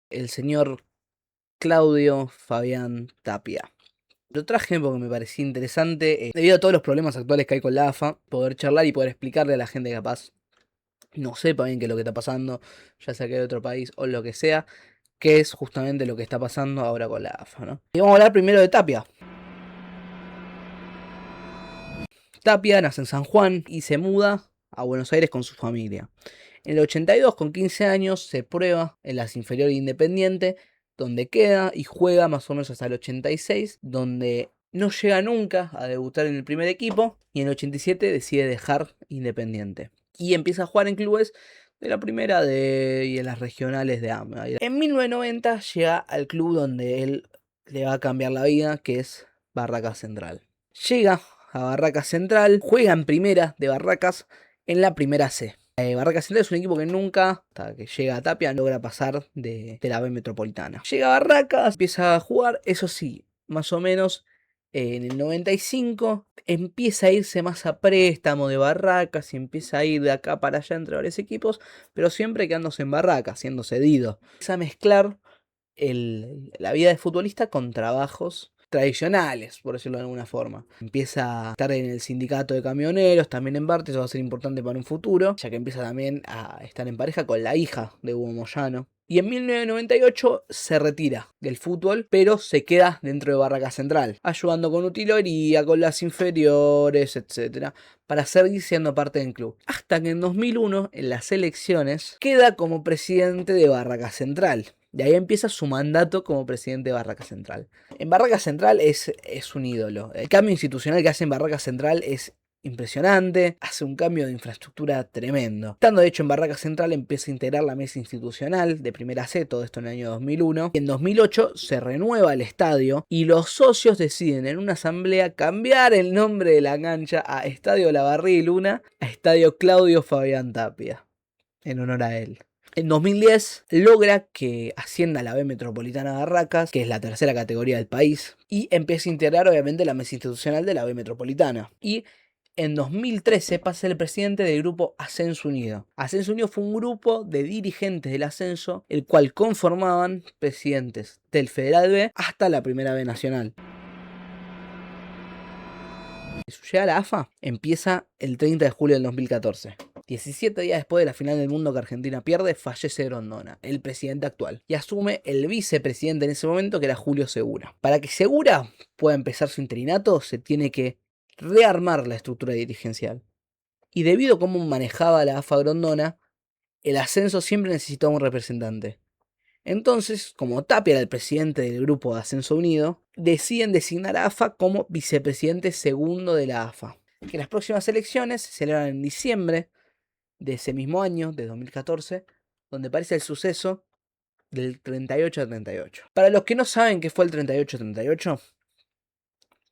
el señor Claudio Fabián Tapia. Lo traje porque me parecía interesante, debido a todos los problemas actuales que hay con la AFA, poder charlar y poder explicarle a la gente que capaz no sepa bien qué es lo que está pasando, ya sea que de otro país o lo que sea, qué es justamente lo que está pasando ahora con la AFA, ¿no? Y vamos a hablar primero de Tapia. Tapia nace en San Juan y se muda a Buenos Aires con su familia. En el 82, con 15 años, se prueba en las inferiores de Independiente, donde queda y juega más o menos hasta el 86, donde no llega nunca a debutar en el primer equipo, y en el 87 decide dejar Independiente. Y empieza a jugar en clubes de la primera y en las regionales de AMA. En 1990 llega al club donde él le va a cambiar la vida, que es Barracas Central. Llega a Barracas Central, juega en primera de Barracas en la primera C. Barracas Central es un equipo que nunca, hasta que llega a Tapia, logra pasar de la B Metropolitana. Llega a Barracas, empieza a jugar, eso sí, más o menos en el 95 empieza a irse más a préstamo de Barracas y empieza a ir de acá para allá entre varios equipos, pero siempre quedándose en Barracas, siendo cedido. Empieza a mezclar la vida de futbolista con trabajos tradicionales, por decirlo de alguna forma. Empieza a estar en el sindicato de camioneros, también en Barte, eso va a ser importante para un futuro, ya que empieza también a estar en pareja con la hija de Hugo Moyano. Y en 1998 se retira del fútbol, pero se queda dentro de Barracas Central, ayudando con utilería, con las inferiores, etc., para seguir siendo parte del club. Hasta que en 2001, en las elecciones, queda como presidente de Barracas Central. De ahí empieza su mandato como presidente de Barracas Central. En Barracas Central es un ídolo. El cambio institucional que hace en Barracas Central es impresionante, hace un cambio de infraestructura tremendo. Estando de hecho en Barracas Central empieza a integrar la mesa institucional de primera C, todo esto en el año 2001. Y en 2008 se renueva el estadio y los socios deciden en una asamblea cambiar el nombre de la cancha a Estadio Lavarría y Luna a Estadio Claudio Fabián Tapia, en honor a él. En 2010 logra que ascienda a la B Metropolitana Barracas, que es la tercera categoría del país, y empieza a integrar obviamente la mesa institucional de la B Metropolitana. Y en 2013 pasa a ser el presidente del grupo Ascenso Unido. Ascenso Unido fue un grupo de dirigentes del ascenso, el cual conformaban presidentes del Federal B hasta la Primera B Nacional. Su llegada a la AFA empieza el 30 de julio del 2014. 17 días después de la final del mundo que Argentina pierde, fallece Grondona, el presidente actual, y asume el vicepresidente en ese momento, que era Julio Segura. Para que Segura pueda empezar su interinato, se tiene que rearmar la estructura dirigencial. Y debido a cómo manejaba la AFA Grondona, el ascenso siempre necesitaba un representante. Entonces, como Tapia era el presidente del grupo de Ascenso Unido, deciden designar a AFA como vicepresidente segundo de la AFA. Que las próximas elecciones se celebran en diciembre de ese mismo año, de 2014, donde aparece el suceso del 38-38. Para los que no saben qué fue el 38-38,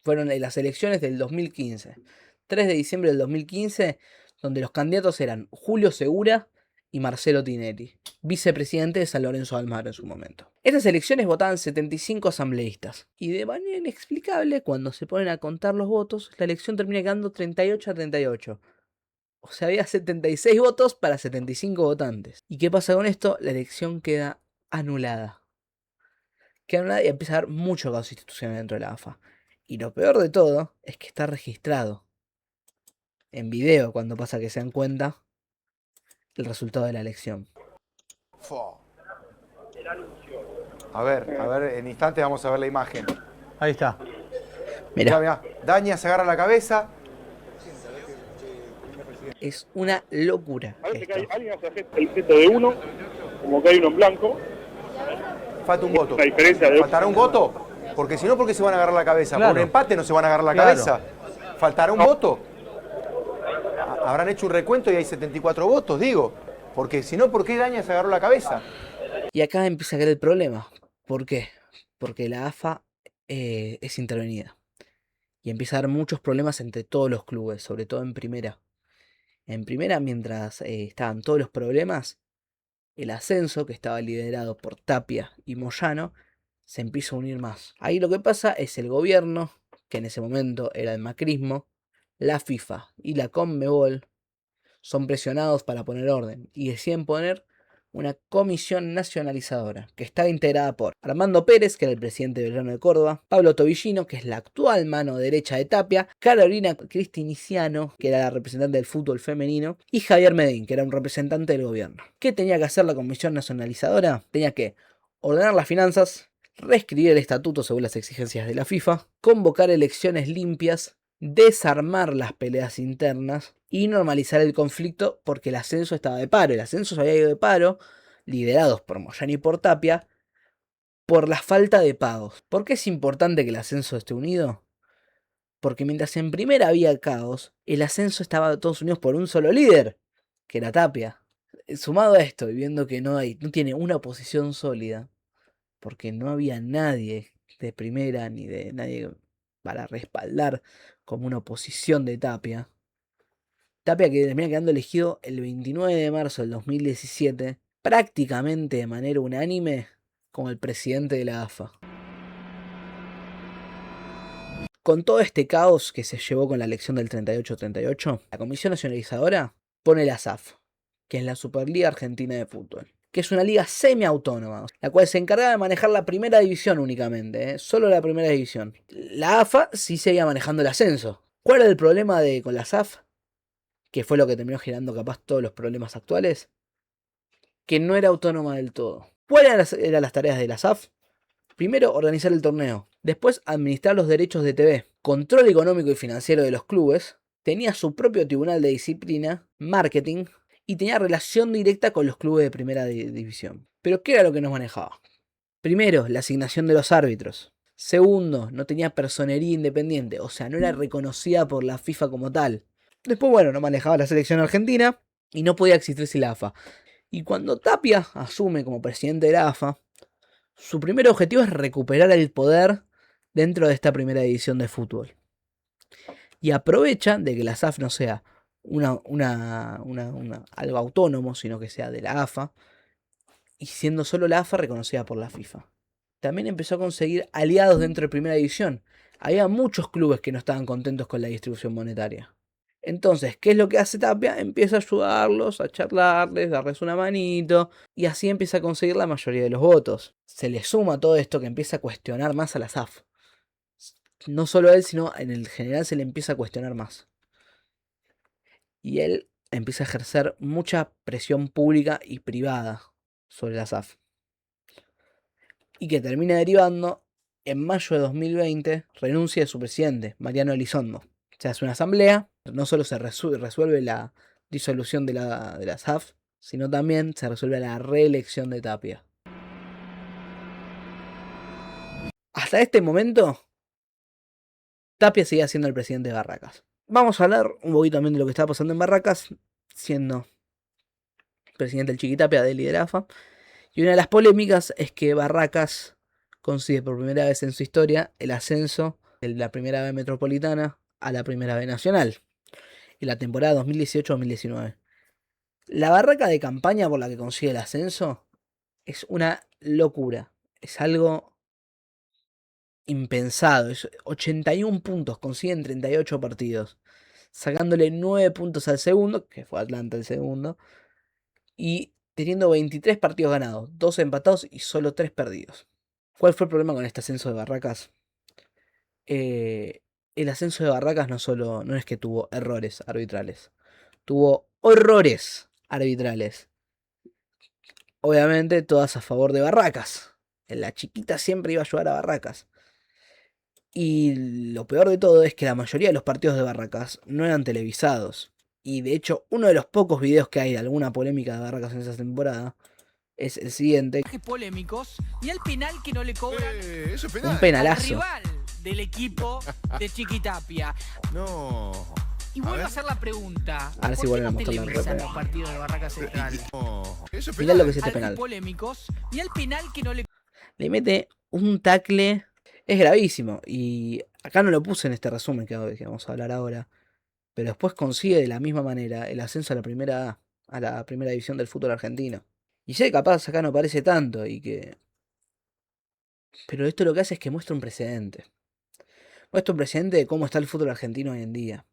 fueron las elecciones del 2015. 3 de diciembre del 2015, donde los candidatos eran Julio Segura y Marcelo Tinelli, vicepresidente de San Lorenzo de Almagro en su momento. Estas elecciones votaban 75 asambleístas, y de manera inexplicable, cuando se ponen a contar los votos, la elección termina quedando 38-38. O sea, había 76 votos para 75 votantes. ¿Y qué pasa con esto? La elección queda anulada. Queda anulada y empieza a haber mucho caos institucional dentro de la AFA. Y lo peor de todo es que está registrado en video cuando pasa que se dan cuenta el resultado de la elección. A ver, en instantes vamos a ver la imagen. Ahí está. Mirá, Mirá. Daña se agarra la cabeza. es una locura Parece que esto. alguien hace el gesto de uno, como que hay uno en blanco. Falta un voto. La diferencia de... ¿Faltará un voto? Porque si no, ¿por qué se van a agarrar la cabeza? Claro. Por un empate no se van a agarrar la Claro. cabeza. ¿Faltará un voto? Habrán hecho un recuento y hay 74 votos, digo. Porque si no, ¿por qué Daña se agarró la cabeza? Y acá empieza a caer el problema. ¿Por qué? Porque la AFA es intervenida. Y empieza a haber muchos problemas entre todos los clubes, sobre todo en primera. En primera, mientras estaban todos los problemas, el ascenso, que estaba liderado por Tapia y Moyano, se empieza a unir más. Ahí lo que pasa es el gobierno, que en ese momento era el macrismo, la FIFA y la Conmebol, son presionados para poner orden y deciden poner una comisión nacionalizadora que estaba integrada por Armando Pérez, que era el presidente de Belgrano de Córdoba, Pablo Tobillino, que es la actual mano derecha de Tapia, Carolina Cristiniciano, que era la representante del fútbol femenino, y Javier Medín, que era un representante del gobierno. ¿Qué tenía que hacer la comisión nacionalizadora? Tenía que ordenar las finanzas, reescribir el estatuto según las exigencias de la FIFA, convocar elecciones limpias, desarmar las peleas internas y normalizar el conflicto porque el ascenso estaba de paro. El ascenso se había ido de paro, liderados por Moyano y por Tapia, por la falta de pagos. ¿Por qué es importante que el ascenso esté unido? Porque mientras en primera había caos, el ascenso estaba todos unidos por un solo líder, que era Tapia. Sumado a esto, y viendo que no tiene una oposición sólida, porque no había nadie de primera ni de nadie para respaldar como una oposición de Tapia. Tapia que termina quedando elegido el 29 de marzo del 2017, prácticamente de manera unánime, como el presidente de la AFA. Con todo este caos que se llevó con la elección del 38-38, la Comisión Nacionalizadora pone la SAF, que es la Superliga Argentina de Fútbol, que es una liga semiautónoma, la cual se encargaba de manejar la primera división únicamente, solo la primera división. La AFA sí seguía manejando el ascenso. ¿Cuál era el problema con la SAF? Que fue lo que terminó generando capaz todos los problemas actuales, que no era autónoma del todo. ¿Cuáles eran las tareas de la SAF? Primero, organizar el torneo. Después, administrar los derechos de TV. Control económico y financiero de los clubes. Tenía su propio tribunal de disciplina, marketing, y tenía relación directa con los clubes de primera división. Pero ¿qué era lo que nos manejaba? Primero, la asignación de los árbitros. Segundo, no tenía personería independiente, o sea, no era reconocida por la FIFA como tal. Después, bueno, no manejaba la selección argentina y no podía existir sin la AFA. Y cuando Tapia asume como presidente de la AFA, su primer objetivo es recuperar el poder dentro de esta primera división de fútbol. Y aprovecha de que la SAF no sea algo autónomo, sino que sea de la AFA, y siendo solo la AFA reconocida por la FIFA. También empezó a conseguir aliados dentro de primera división. Había muchos clubes que no estaban contentos con la distribución monetaria. Entonces, ¿qué es lo que hace Tapia? Empieza a ayudarlos, a charlarles, darles una manito, y así empieza a conseguir la mayoría de los votos. Se le suma todo esto que empieza a cuestionar más a la SAF. No solo a él, sino en el general se le empieza a cuestionar más. Y él empieza a ejercer mucha presión pública y privada sobre la SAF. Y que termina derivando, en mayo de 2020, renuncia de su presidente, Mariano Elizondo. Se hace una asamblea, no solo se resuelve la disolución de la SAF, sino también se resuelve la reelección de Tapia. Hasta este momento, Tapia seguía siendo el presidente de Barracas. Vamos a hablar un poquito también de lo que estaba pasando en Barracas, siendo presidente del Chiquitapia de Liderafa. Y una de las polémicas es que Barracas consigue por primera vez en su historia el ascenso de la primera B metropolitana a la primera B nacional en la temporada 2018-2019. La barraca de campaña por la que consigue el ascenso es una locura. Es algo impensado. Es 81 puntos, consiguen 38 partidos. Sacándole 9 puntos al segundo, que fue Atlanta el segundo. Y teniendo 23 partidos ganados, 2 empatados y solo 3 perdidos. ¿Cuál fue el problema con este ascenso de Barracas? El ascenso de Barracas no es que tuvo errores arbitrales. Tuvo horrores arbitrales. Obviamente todas a favor de Barracas. La chiquita siempre iba a ayudar a Barracas. Y lo peor de todo es que la mayoría de los partidos de Barracas no eran televisados. Y de hecho, uno de los pocos videos que hay de alguna polémica de Barracas en esa temporada es el siguiente. Polémicos y el penal que no le cobran Eso es penal. Un penalazo. al rival del equipo de Chiquitapia. No. Y vuelvo a hacer la pregunta. A ver si ¿por qué vuelven a no mostrar la televisan repera. los partidos de Barracas Central? No. Eso es Mirá penal. lo que es este Al penal. polémicos y el penal que no le Le mete un tackle. Es gravísimo. Y acá no lo puse en este resumen que vamos a hablar ahora. Pero después consigue de la misma manera el ascenso a la primera división del fútbol argentino. Y sé que capaz acá no parece tanto y que... Pero esto lo que hace es que muestra un precedente. Muestra un precedente de cómo está el fútbol argentino hoy en día.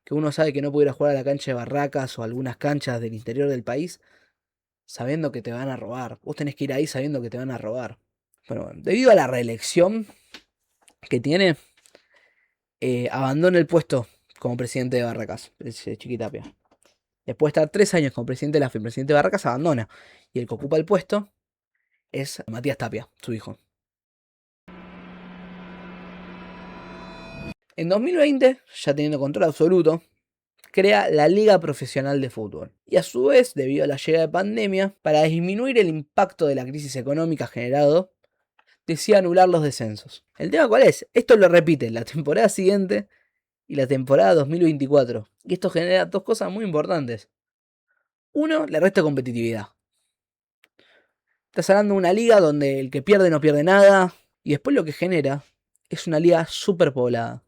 Que uno sabe que no pudiera jugar a la cancha de Barracas o algunas canchas del interior del país sabiendo que te van a robar. Vos tenés que ir ahí sabiendo que te van a robar. Pero bueno, debido a la reelección que tiene, abandona el puesto como presidente de Barracas, Chiquitapia. Después de estar 3 años como presidente de la FI, presidente de Barracas abandona. Y el que ocupa el puesto es Matías Tapia, su hijo. En 2020, ya teniendo control absoluto, crea la Liga Profesional de Fútbol. Y a su vez, debido a la llegada de pandemia, para disminuir el impacto de la crisis económica generado, decide anular los descensos. ¿El tema cuál es? Esto lo repite la temporada siguiente y la temporada 2024. Y esto genera dos cosas muy importantes. Uno, le resta competitividad. Estás hablando de una liga donde el que pierde no pierde nada. Y después lo que genera es una liga súper poblada.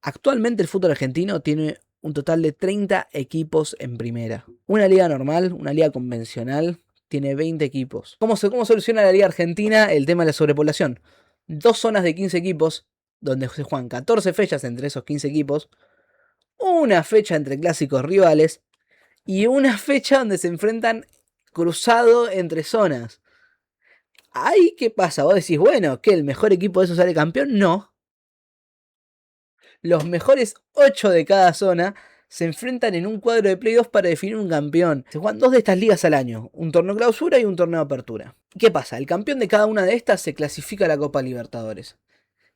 Actualmente el fútbol argentino tiene un total de 30 equipos en primera. Una liga normal, una liga convencional, tiene 20 equipos. ¿Cómo soluciona la liga argentina el tema de la sobrepoblación? 2 zonas de 15 equipos, donde se juegan 14 fechas entre esos 15 equipos. Una fecha entre clásicos rivales. Y una fecha donde se enfrentan cruzado entre zonas. ¿Ahí qué pasa? Vos decís, bueno, ¿qué? ¿El mejor equipo de eso sale campeón? No. Los mejores 8 de cada zona se enfrentan en un cuadro de playoffs para definir un campeón. Se juegan 2 de estas ligas al año, un torneo clausura y un torneo apertura. ¿Qué pasa? El campeón de cada una de estas se clasifica a la Copa Libertadores.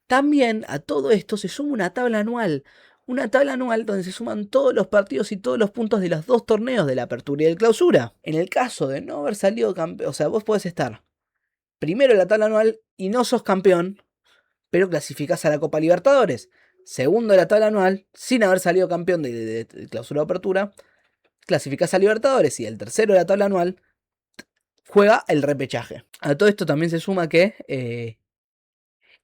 También a todo esto se suma una tabla anual. Una tabla anual donde se suman todos los partidos y todos los puntos de los 2 torneos de la apertura y del clausura. En el caso de no haber salido campeón, o sea, vos podés estar primero en la tabla anual y no sos campeón, pero clasificás a la Copa Libertadores. Segundo de la tabla anual, sin haber salido campeón de clausura o apertura, clasificás a Libertadores. Y el tercero de la tabla anual juega el repechaje. A todo esto también se suma que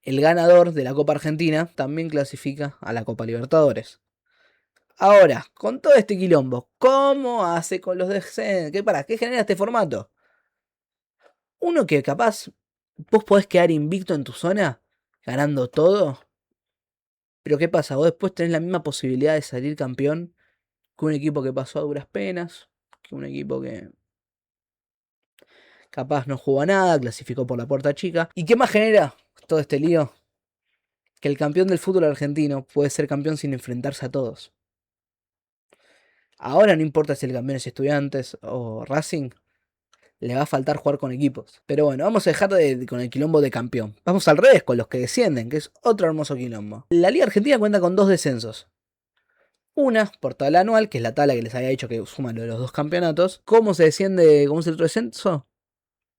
el ganador de la Copa Argentina también clasifica a la Copa Libertadores. Ahora, con todo este quilombo, ¿cómo hace con los descensos? ¿Qué genera este formato? Uno que capaz vos podés quedar invicto en tu zona, ganando todo. Pero ¿qué pasa? Vos después tenés la misma posibilidad de salir campeón que un equipo que pasó a duras penas, que un equipo que capaz no jugó a nada, clasificó por la puerta chica. ¿Y qué más genera todo este lío? Que el campeón del fútbol argentino puede ser campeón sin enfrentarse a todos. Ahora no importa si el campeón es Estudiantes o Racing, le va a faltar jugar con equipos. Pero bueno, vamos a dejar con el quilombo de campeón. Vamos al revés, con los que descienden, que es otro hermoso quilombo. La Liga Argentina cuenta con 2 descensos. Una por tabla anual, que es la tabla que les había dicho que suma lo de los 2 campeonatos. ¿Cómo se desciende? ¿Cómo es el otro descenso?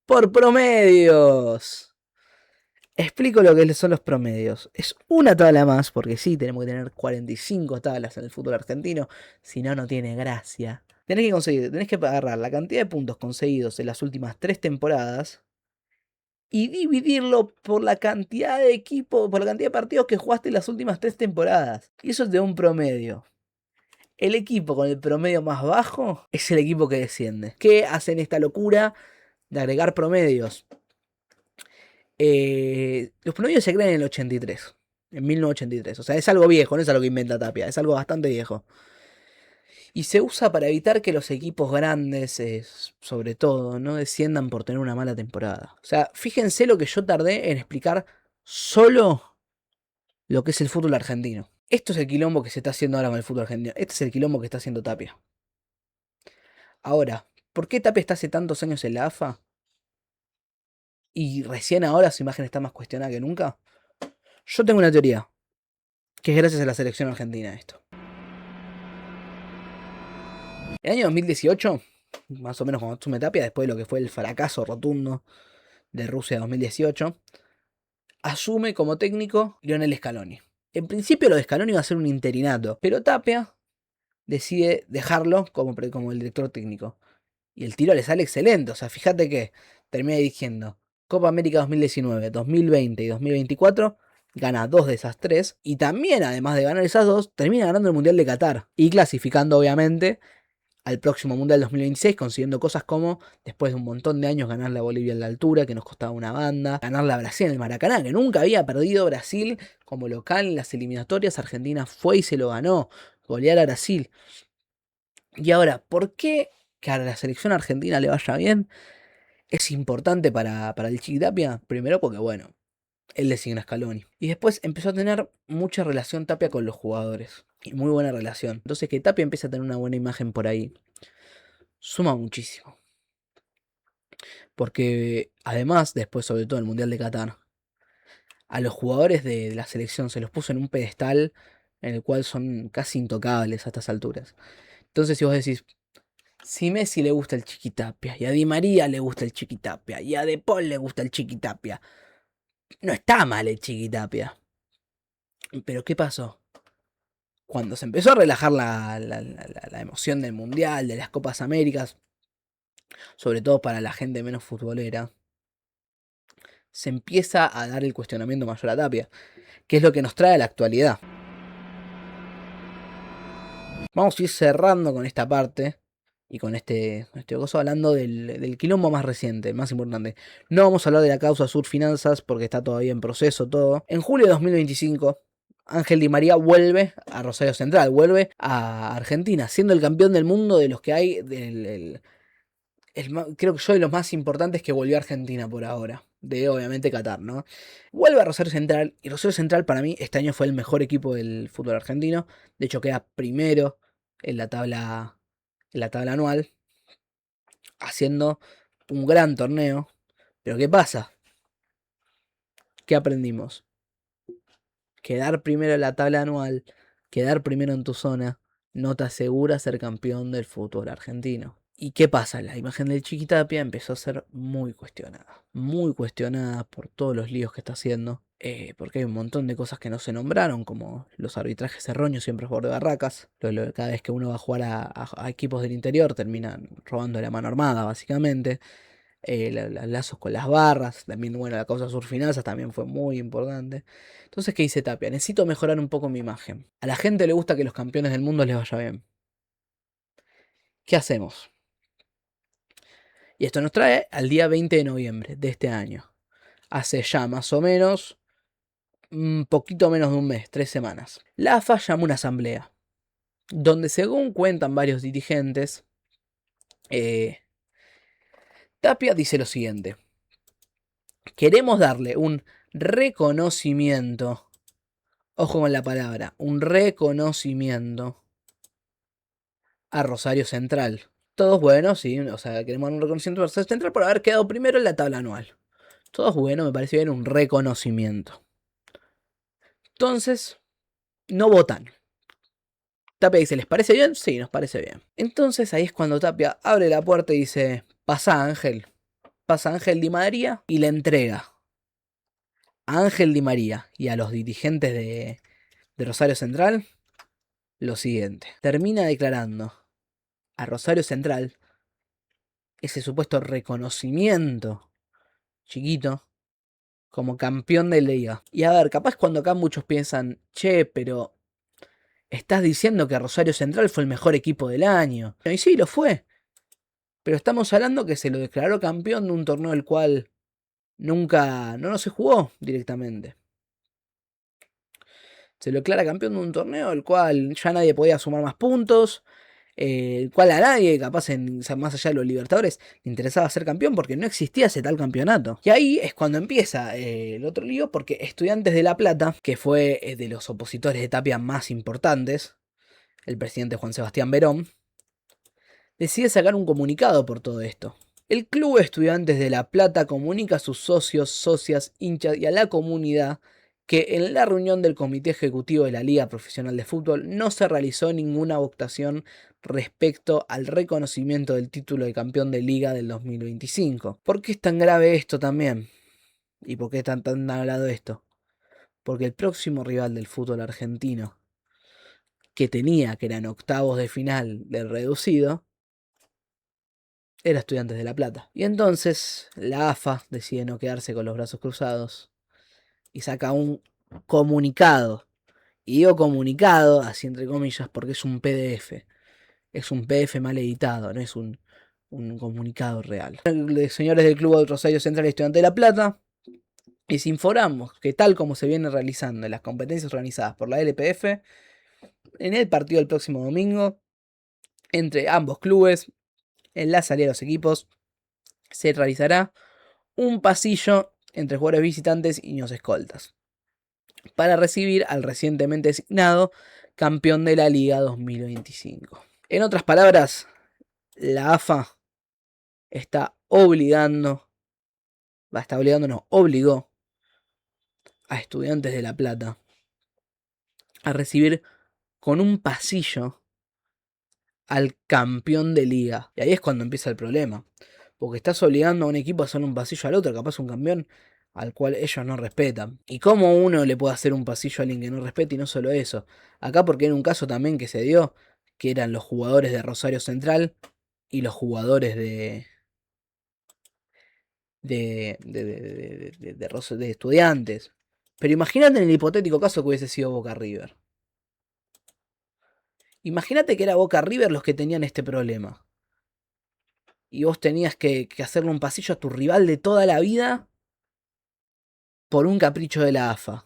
Por promedios. Explico lo que son los promedios. Es una tabla más, porque sí, tenemos que tener 45 tablas en el fútbol argentino. Si no, no tiene gracia. Tenés que agarrar la cantidad de puntos conseguidos en las últimas 3 temporadas y dividirlo por la cantidad de por la cantidad de partidos que jugaste en las últimas 3 temporadas. Y eso te da un promedio. El equipo con el promedio más bajo es el equipo que desciende. ¿Qué hacen esta locura de agregar promedios? Los promedios se crean en el 83. En 1983. O sea, es algo viejo, no es algo que inventa Tapia. Es algo bastante viejo. Y se usa para evitar que los equipos grandes, sobre todo, no desciendan por tener una mala temporada. O sea, fíjense lo que yo tardé en explicar solo lo que es el fútbol argentino. Esto es el quilombo que se está haciendo ahora con el fútbol argentino. Este es el quilombo que está haciendo Tapia. Ahora, ¿por qué Tapia está hace tantos años en la AFA? Y recién ahora su imagen está más cuestionada que nunca. Yo tengo una teoría. Que es gracias a la selección argentina esto. El año 2018, más o menos cuando asume Tapia, después de lo que fue el fracaso rotundo de Rusia 2018, asume como técnico Lionel Scaloni. En principio lo de Scaloni iba a ser un interinato, pero Tapia decide dejarlo como el director técnico. Y el tiro le sale excelente, o sea, fíjate que termina dirigiendo Copa América 2019, 2020 y 2024, gana 2 de esas 3, y también, además de ganar esas 2, termina ganando el Mundial de Qatar, y clasificando obviamente al próximo Mundial 2026, consiguiendo cosas como, después de un montón de años, ganarle a Bolivia en la altura, que nos costaba una banda, ganarle a Brasil en el Maracaná, que nunca había perdido Brasil como local en las eliminatorias. Argentina fue y se lo ganó, golear a Brasil. Y ahora, ¿por qué que a la selección argentina le vaya bien es importante para el Chiquitapia. Primero porque, bueno, él designa a Scaloni. Y después empezó a tener mucha relación Tapia con los jugadores. Y muy buena relación. Entonces que Tapia empieza a tener una buena imagen por ahí. Suma muchísimo. Porque además, después sobre todo el Mundial de Qatar, a los jugadores de la selección se los puso en un pedestal en el cual son casi intocables a estas alturas. Entonces si vos decís, si Messi le gusta el Chiquitapia, y a Di María le gusta el Chiquitapia, y a De Paul le gusta el Chiquitapia, no está mal el Chiquitapia. Pero ¿qué pasó? Cuando se empezó a relajar la emoción del Mundial, de las Copas Américas, sobre todo para la gente menos futbolera, se empieza a dar el cuestionamiento mayor a Tapia, que es lo que nos trae a la actualidad. Vamos a ir cerrando con esta parte y con este coso, hablando del quilombo más reciente, el más importante. No vamos a hablar de la causa Sur Finanzas porque está todavía en proceso todo. En julio de 2025, Ángel Di María vuelve a Rosario Central, vuelve a Argentina, siendo el campeón del mundo de los que hay, creo que yo de los más importantes que volvió a Argentina por ahora. De obviamente Qatar, ¿no? Vuelve a Rosario Central. Y Rosario Central para mí este año fue el mejor equipo del fútbol argentino. De hecho queda primero en la tabla anual. Haciendo un gran torneo. Pero ¿qué pasa? ¿Qué aprendimos? Quedar primero en la tabla anual, quedar primero en tu zona, no te asegura ser campeón del fútbol argentino. ¿Y qué pasa? La imagen del Chiquitapia empezó a ser muy cuestionada por todos los líos que está haciendo, porque hay un montón de cosas que no se nombraron, como los arbitrajes erróneos siempre por de Barracas. Cada vez que uno va a jugar a equipos del interior terminan robando la mano armada, básicamente. Los lazos con las barras, también, bueno, la causa Sur Finanzas también fue muy importante. Entonces, ¿qué dice Tapia? Necesito mejorar un poco mi imagen. A la gente le gusta que los campeones del mundo les vaya bien. ¿Qué hacemos? Y esto nos trae al día 20 de noviembre de este año. Hace ya más o menos un poquito menos de un mes, 3 semanas. La AFA llama una asamblea, donde según cuentan varios dirigentes, Tapia dice lo siguiente: queremos darle un reconocimiento, ojo con la palabra, un reconocimiento a Rosario Central. Todos buenos, sí, o sea, queremos dar un reconocimiento a Rosario Central por haber quedado primero en la tabla anual. Todos buenos, me parece bien un reconocimiento. Entonces, no votan. Tapia dice, ¿les parece bien? Sí, nos parece bien. Entonces ahí es cuando Tapia abre la puerta y dice, pasa Ángel Di María y le entrega a Ángel Di María y a los dirigentes de Rosario Central lo siguiente. Termina declarando a Rosario Central ese supuesto reconocimiento chiquito como campeón de liga. Y a ver, capaz cuando acá muchos piensan, che, pero estás diciendo que Rosario Central fue el mejor equipo del año. Y sí, lo fue. Pero estamos hablando que se lo declaró campeón de un torneo el cual no se jugó directamente. Se lo declara campeón de un torneo el cual ya nadie podía sumar más puntos. El cual a nadie, capaz más allá de los Libertadores, le interesaba ser campeón porque no existía ese tal campeonato. Y ahí es cuando empieza el otro lío, porque Estudiantes de La Plata, que fue de los opositores de Tapia más importantes, el presidente Juan Sebastián Verón, decide sacar un comunicado por todo esto. El Club Estudiantes de La Plata comunica a sus socios, socias, hinchas y a la comunidad que en la reunión del Comité Ejecutivo de la Liga Profesional de Fútbol no se realizó ninguna votación respecto al reconocimiento del título de campeón de Liga del 2025. ¿Por qué es tan grave esto también? ¿Y por qué tan hablado esto? Porque el próximo rival del fútbol argentino, que eran octavos de final del reducido, era Estudiantes de La Plata. Y entonces la AFA decide no quedarse con los brazos cruzados y saca un comunicado. Y digo comunicado, así entre comillas, porque es un PDF. Es un PDF mal editado, no es un comunicado real. Señores del Club de Rosario Central y Estudiantes de La Plata, les informamos que tal como se viene realizando en las competencias organizadas por la LPF, en el partido del próximo domingo, entre ambos clubes, En la salida de los equipos se realizará un pasillo entre jugadores visitantes y niños escoltas para recibir al recientemente designado campeón de la Liga 2025. En otras palabras, la AFA obligó a Estudiantes de La Plata a recibir con un pasillo al campeón de liga. Y ahí es cuando empieza el problema. Porque estás obligando a un equipo a hacer un pasillo al otro, capaz un campeón al cual ellos no respetan. ¿Y cómo uno le puede hacer un pasillo a alguien que no respeta? Y no solo eso. Acá porque era un caso también que se dio, que eran los jugadores de Rosario Central y los jugadores de Estudiantes. Pero imagínate en el hipotético caso que hubiese sido Boca River. Imagínate que era Boca River los que tenían este problema. Y vos tenías que hacerle un pasillo a tu rival de toda la vida por un capricho de la AFA.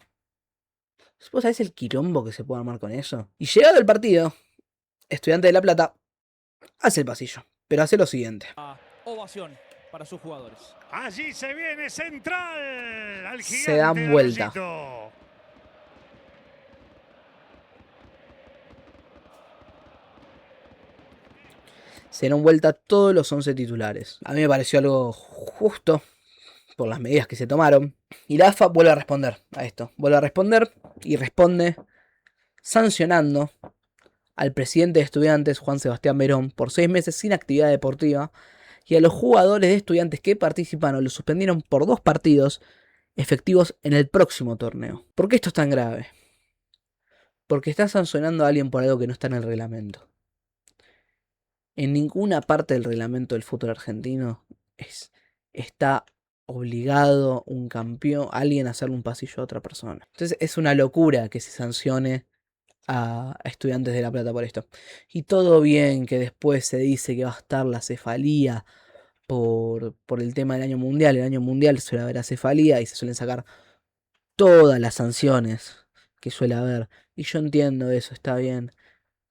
¿Vos sabés el quilombo que se puede armar con eso? Y llegado el partido, Estudiante de La Plata hace el pasillo, pero hace lo siguiente. Ovación para sus jugadores. Allí se viene Central. Al gigante Se dan vuelta. Arroyito. Se dieron vuelta todos los 11 titulares. A mí me pareció algo justo por las medidas que se tomaron. Y la AFA vuelve a responder a esto. Vuelve a responder y responde sancionando al presidente de Estudiantes, Juan Sebastián Verón, por 6 meses sin actividad deportiva. Y a los jugadores de Estudiantes que participaron los suspendieron por 2 partidos efectivos en el próximo torneo. ¿Por qué esto es tan grave? Porque está sancionando a alguien por algo que no está en el reglamento. En ninguna parte del reglamento del fútbol argentino está obligado un campeón, alguien a hacerle un pasillo a otra persona. Entonces es una locura que se sancione a Estudiantes de La Plata por esto. Y todo bien que después se dice que va a estar la cefalía por el tema del año mundial. El año mundial suele haber acefalía y se suelen sacar todas las sanciones que suele haber. Y yo entiendo eso, está bien.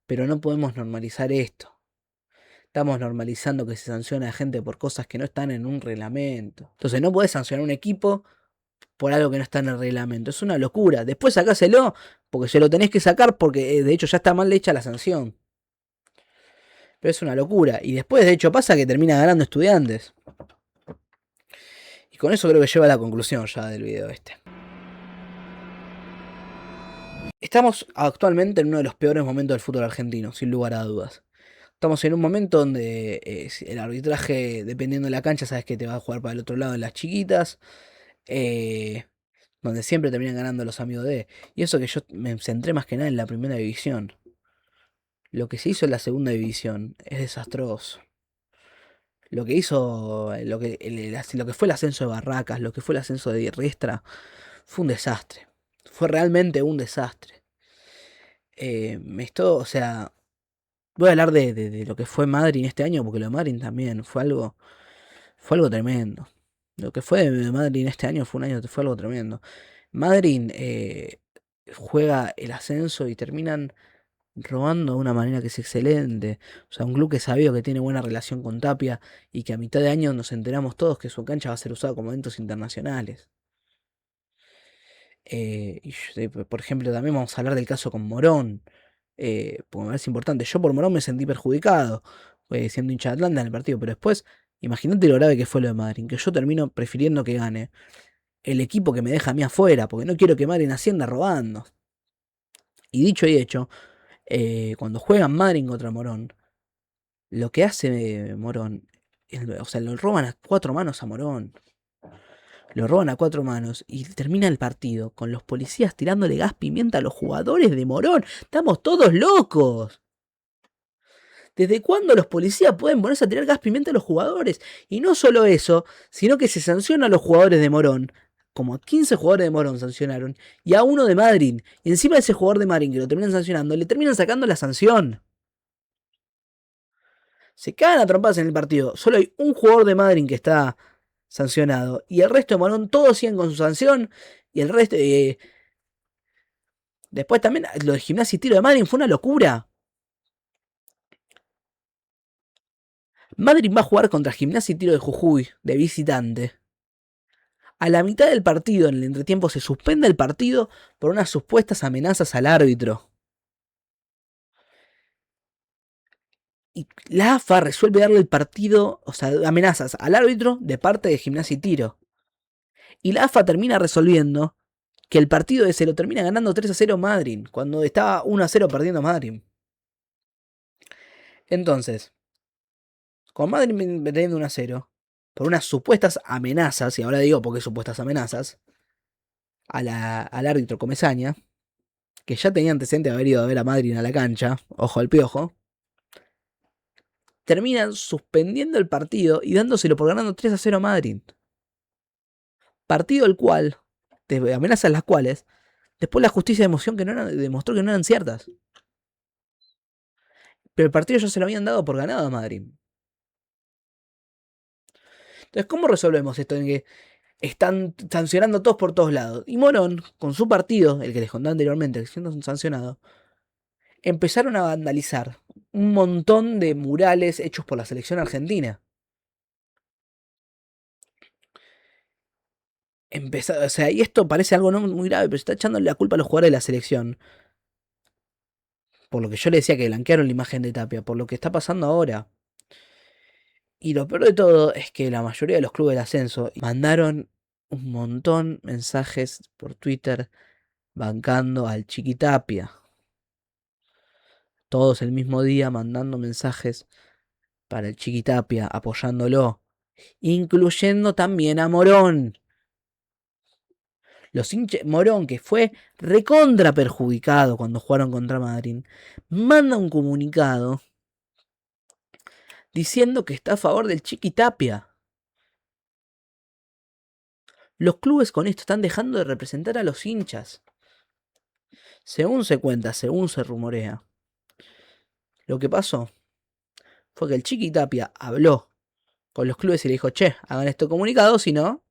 Pero no podemos normalizar esto. Estamos normalizando que se sanciona a gente por cosas que no están en un reglamento. Entonces no podés sancionar a un equipo por algo que no está en el reglamento. Es una locura. Después sacáselo porque se lo tenés que sacar porque de hecho ya está mal hecha la sanción. Pero es una locura. Y después de hecho pasa que termina ganando Estudiantes. Y con eso creo que lleva a la conclusión ya del video este. Estamos actualmente en uno de los peores momentos del fútbol argentino, sin lugar a dudas. Estamos en un momento donde el arbitraje, dependiendo de la cancha, sabes que te va a jugar para el otro lado en las chiquitas. Donde siempre terminan ganando los amigos de. Y eso que yo me centré más que nada en la primera división. Lo que se hizo en la segunda división es desastroso. Lo que hizo, lo que fue el ascenso de Barracas, lo que fue el ascenso de Riestra, fue un desastre. Fue realmente un desastre. O sea, voy a hablar de lo que fue Madryn este año, porque lo de Madryn también fue algo tremendo. Lo que fue de Madryn este año fue algo tremendo. Madryn juega el ascenso y terminan robando de una manera que es excelente. O sea, un club que es sabido que tiene buena relación con Tapia y que a mitad de año nos enteramos todos que su cancha va a ser usada como eventos internacionales. Por ejemplo, también vamos a hablar del caso con Morón. Porque me parece importante. Yo por Morón me sentí perjudicado siendo hincha de Atlanta en el partido. Pero después, imagínate lo grave que fue lo de Madryn. Que yo termino prefiriendo que gane el equipo que me deja a mí afuera. Porque no quiero que Madryn ascienda robando. Y dicho y hecho, cuando juegan Madryn contra Morón, lo que hace Morón, o sea, lo roban a 4 manos a Morón. Lo roban a 4 manos y termina el partido con los policías tirándole gas pimienta a los jugadores de Morón. Estamos todos locos. ¿Desde cuándo los policías pueden ponerse a tirar gas pimienta a los jugadores? Y no solo eso, sino que se sanciona a los jugadores de Morón. Como a 15 jugadores de Morón sancionaron. Y a uno de Madryn. Y encima de ese jugador de Madryn que lo terminan sancionando, le terminan sacando la sanción. Se cagan a trompadas en el partido. Solo hay un jugador de Madryn que está sancionado. Y el resto de Morón, todos siguen con su sanción. Y el resto... Después también lo de Gimnasia y Tiro de Madryn fue una locura. Madrid va a jugar contra Gimnasia y Tiro de Jujuy, de visitante. A la mitad del partido, en el entretiempo, se suspende el partido por unas supuestas amenazas al árbitro. Y la AFA resuelve darle el partido, o sea, amenazas al árbitro de parte de Gimnasia y Tiro. Y la AFA termina resolviendo que el partido ese lo termina ganando 3-0 Madrid, cuando estaba 1-0 perdiendo Madrid. Entonces, con Madrid perdiendo 1-0, por unas supuestas amenazas, y ahora digo por qué supuestas amenazas, al árbitro Comesaña, que ya tenía antecedente de haber ido a ver a Madrid a la cancha, ojo al piojo, terminan suspendiendo el partido y dándoselo por ganando 3-0 a Madrid. Partido el cual, de amenazas las cuales, después la justicia demostró que no eran ciertas. Pero el partido ya se lo habían dado por ganado a Madrid. Entonces, ¿cómo resolvemos esto en que están sancionando todos por todos lados? Y Morón, con su partido, el que les conté anteriormente, siendo sancionado, empezaron a vandalizar un montón de murales hechos por la selección argentina. O sea, y esto parece algo no muy grave, pero se está echando la culpa a los jugadores de la selección. Por lo que yo le decía que blanquearon la imagen de Tapia, por lo que está pasando ahora. Y lo peor de todo es que la mayoría de los clubes del ascenso mandaron un montón de mensajes por Twitter bancando al Chiqui Tapia. Todos el mismo día mandando mensajes para el Chiqui Tapia, apoyándolo. Incluyendo también a Morón. Morón, que fue recontra perjudicado cuando jugaron contra Madrid, manda un comunicado diciendo que está a favor del Chiqui Tapia. Los clubes con esto están dejando de representar a los hinchas. Según se cuenta, según se rumorea, lo que pasó fue que el Chiqui Tapia habló con los clubes y le dijo, che, hagan esto comunicado, si no,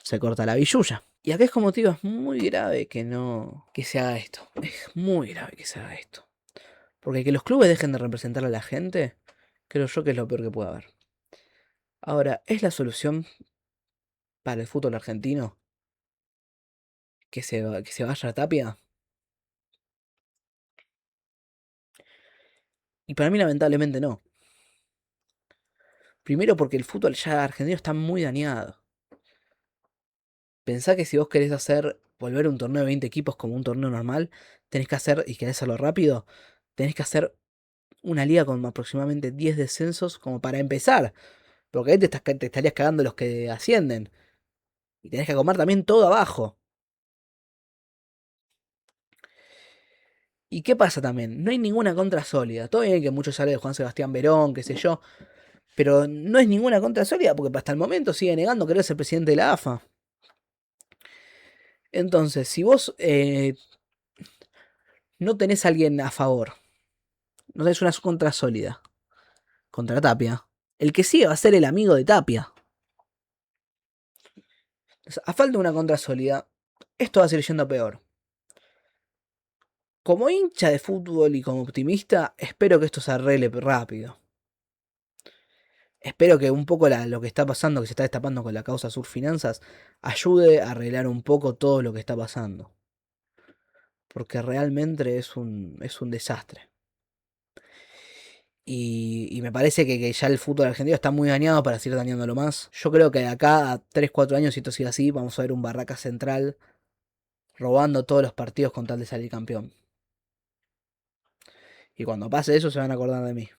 se corta la billulla. Y acá es como te digo, es muy grave que se haga esto. Es muy grave que se haga esto. Porque que los clubes dejen de representar a la gente, creo yo que es lo peor que puede haber. Ahora, ¿es la solución para el fútbol argentino que se vaya a Tapia? Y para mí lamentablemente no. Primero porque el fútbol ya argentino está muy dañado. Pensá que si vos querés volver un torneo de 20 equipos como un torneo normal, tenés que hacer, y querés hacerlo rápido, tenés que hacer una liga con aproximadamente 10 descensos como para empezar. Porque ahí te estarías cagando los que ascienden. Y tenés que comer también todo abajo. ¿Y qué pasa también? No hay ninguna contra sólida. Todo bien que muchos hablan de Juan Sebastián Verón, qué sé yo. Pero no es ninguna contra sólida porque hasta el momento sigue negando querer ser presidente de la AFA. Entonces, si vos no tenés a alguien a favor, no tenés una contra sólida contra Tapia, el que sigue va a ser el amigo de Tapia. Entonces, a falta de una contra sólida, esto va a seguir yendo peor. Como hincha de fútbol y como optimista, espero que esto se arregle rápido. Espero que un poco lo que está pasando, que se está destapando con la causa Surfinanzas, ayude a arreglar un poco todo lo que está pasando. Porque realmente es un desastre. Y me parece que ya el fútbol argentino está muy dañado para seguir dañándolo más. Yo creo que de acá a 3-4 años, si esto sigue así, vamos a ver un Barraca Central robando todos los partidos con tal de salir campeón. Y cuando pase eso se van a acordar de mí.